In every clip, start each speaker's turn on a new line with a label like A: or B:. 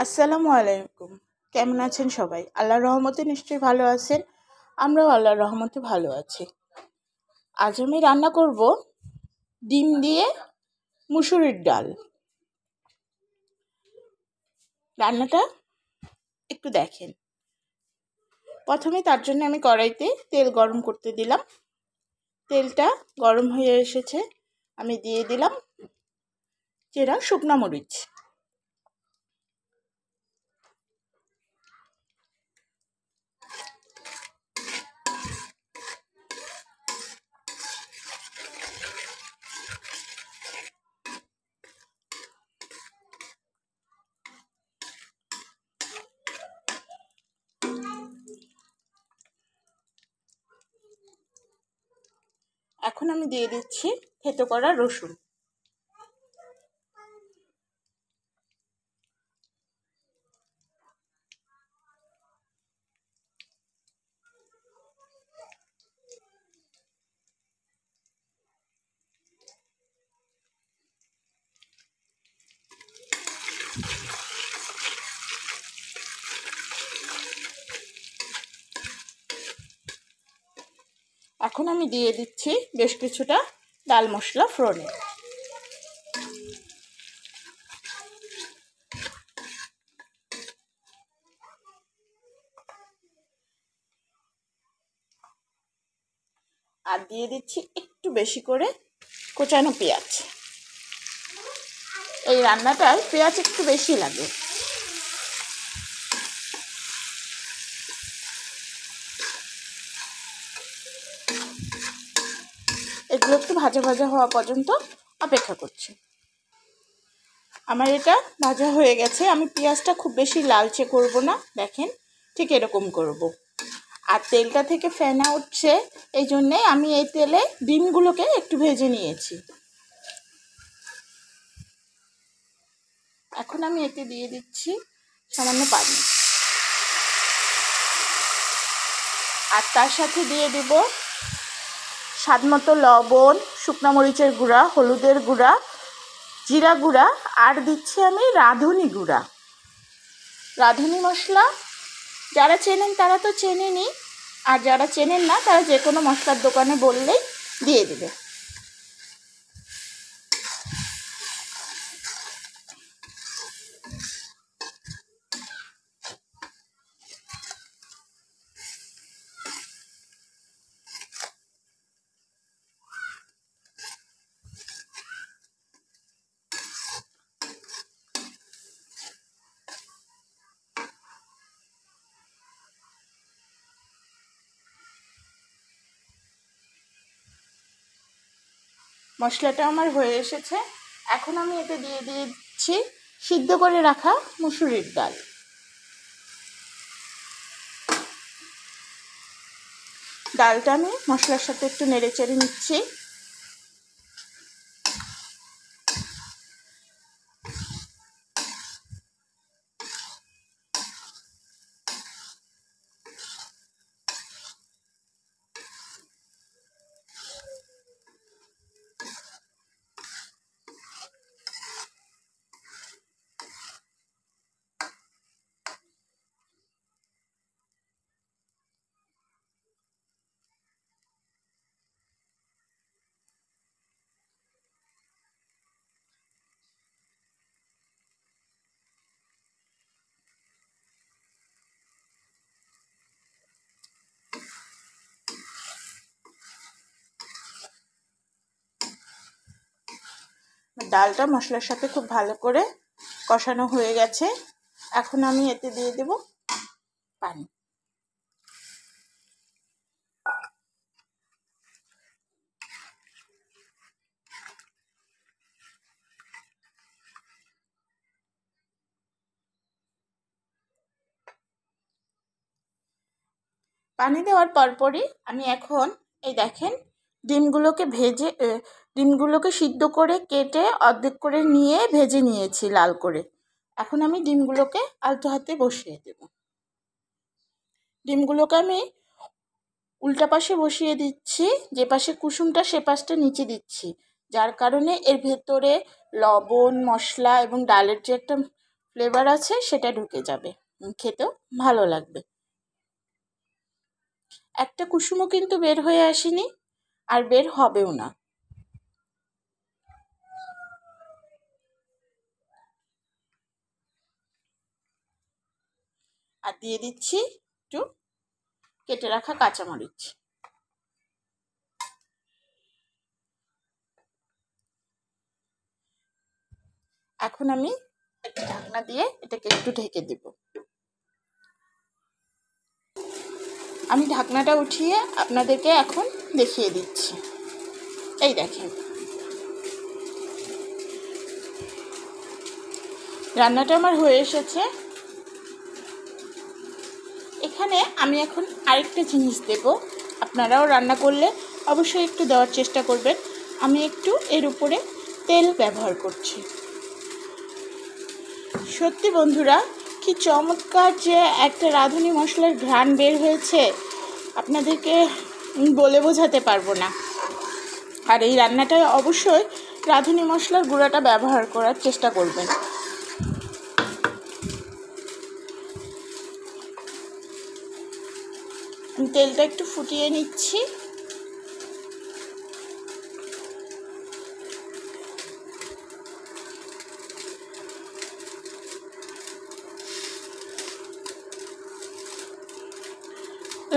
A: আসসালামু আলাইকুম। কেমন আছেন সবাই? আল্লাহর রহমতে নিশ্চয়ই ভালো আছেন। আমরাও আল্লাহর রহমতে ভালো আছি। আজ আমি রান্না করব ডিম দিয়ে মুসুরির ডাল। রান্নাটা একটু দেখেন। প্রথমে তার জন্য আমি কড়াইতে তেল গরম করতে দিলাম। তেলটা গরম হয়ে এসেছে, আমি দিয়ে দিলাম চেরা শুকনো মরিচ। এখন আমি দিয়ে দিচ্ছি থেতো করা রসুন। এখন আমি দিয়ে দিচ্ছি বেশ কিছুটা ডাল মশলা ফোড়নে। আর দিয়ে দিচ্ছি একটু বেশি করে কোচানো পেঁয়াজ। এই রান্নাটায় পেঁয়াজ একটু বেশি লাগে। এগুলো একটু ভাজা ভাজা হওয়া পর্যন্ত অপেক্ষা করছি। আমার এটা ভাজা হয়ে গেছে। আমি পেঁয়াজটা খুব বেশি লালচে করব না, দেখেন ঠিক এরকম করব। আর তেলটা থেকে ফেনা উঠছে, এই জন্যে আমি এই তেলে ডিমগুলোকে একটু ভেজে নিয়েছি। এখন আমি এতে দিয়ে দিচ্ছি সামান্য পানি, আর তার সাথে দিয়ে দেব স্বাদমতো লবণ, শুকনো মরিচের গুঁড়া, হলুদের গুঁড়া, জিরা গুঁড়া, আর দিচ্ছি আমি রাঁধুনি গুঁড়া। রাঁধুনি মশলা যারা চেনেন তারা তো চেনেনই, আর যারা চেনেন না তারা যে কোনো মশলার দোকানে বললেই দিয়ে দেবে। মশলাটা আমার হয়ে এসেছে। এখন আমি এতে দিয়ে দিচ্ছি সিদ্ধ করে রাখা মুসুরির ডাল। ডালটা আমি মশলার সাথে একটু নেড়ে চেড়ে নিচ্ছি। ডালটা মশলার সাথে খুব ভালো করে কষানো হয়ে গেছে। এখন আমি এতে দিয়ে দেব পানি। পানি দেওয়ার পরপরই আমি এখন এই দেখেন ডিমগুলোকে সিদ্ধ করে কেটে অর্ধেক করে নিয়ে ভেজে নিয়েছি লাল করে। এখন আমি ডিমগুলোকে আলতো হাতে বসিয়ে দেব। ডিমগুলোকে আমি উল্টা পাশে বসিয়ে দিচ্ছি, যে পাশে কুসুমটা সে পাশটা নিচে দিচ্ছি, যার কারণে এর ভেতরে লবণ, মশলা এবং ডালের যে একটা ফ্লেভার আছে সেটা ঢুকে যাবে, খেতেও ভালো লাগবে। একটা কুসুমও কিন্তু বের হয়ে আসেনি, আর বের হবেও না। আর দিয়ে দিচ্ছি একটু কেটে রাখা কাঁচামরিচ। এখন আমি একটা ঢাকনা দিয়ে এটাকে একটু ঢেকে দেব। আমি ঢাকনাটা উঠিয়ে আপনাদেরকে এখন দেখিয়ে দিচ্ছি। এই দেখেন, রান্নাটা আমার হয়ে এসেছে। এখানে আমি এখন আরেকটা জিনিস দেব, আপনারাও রান্না করলে অবশ্যই একটু দেওয়ার চেষ্টা করবেন। আমি একটু এর উপরে তেল ব্যবহার করছি। সত্যি বন্ধুরা, কি চমৎকার যে একটা রাঁধুনি মশলার ঘ্রাণ বের হয়েছে, আপনাদেরকে বলে বোঝাতে পারবো না। আর এই রান্নাটায় অবশ্যই রাঁধুনি মশলার গুঁড়াটা ব্যবহার করার চেষ্টা করবেন। তেলটা একটু ফুটিয়ে নিচ্ছি।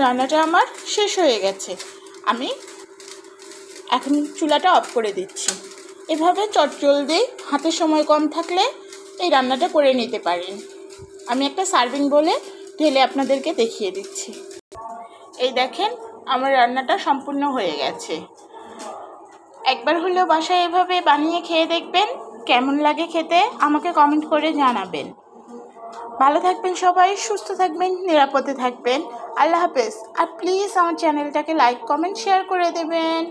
A: রান্নাটা আমার শেষ হয়ে গেছে। আমি এখন চুলাটা অফ করে দিচ্ছি। এভাবে চটজলদি হাতে সময় কম থাকলে এই রান্নাটা করে নিতে পারেন। আমি একটা সার্ভিং বলে ঢেলে আপনাদেরকে দেখিয়ে দিচ্ছি। এই দেখেন, আমার রান্নাটা সম্পূর্ণ হয়ে গেছে। একবার হলেও বাসায় এভাবে বানিয়ে খেয়ে দেখবেন, কেমন লাগে খেতে আমাকে কমেন্ট করে জানাবেন। ভালো থাকবেন সবাই, সুস্থ থাকবেন, নিরাপদে থাকবেন। আল্লাহ হাফেজ। আর প্লিজ আমার চ্যানেলটাকে লাইক, কমেন্ট, শেয়ার করে দেবেন।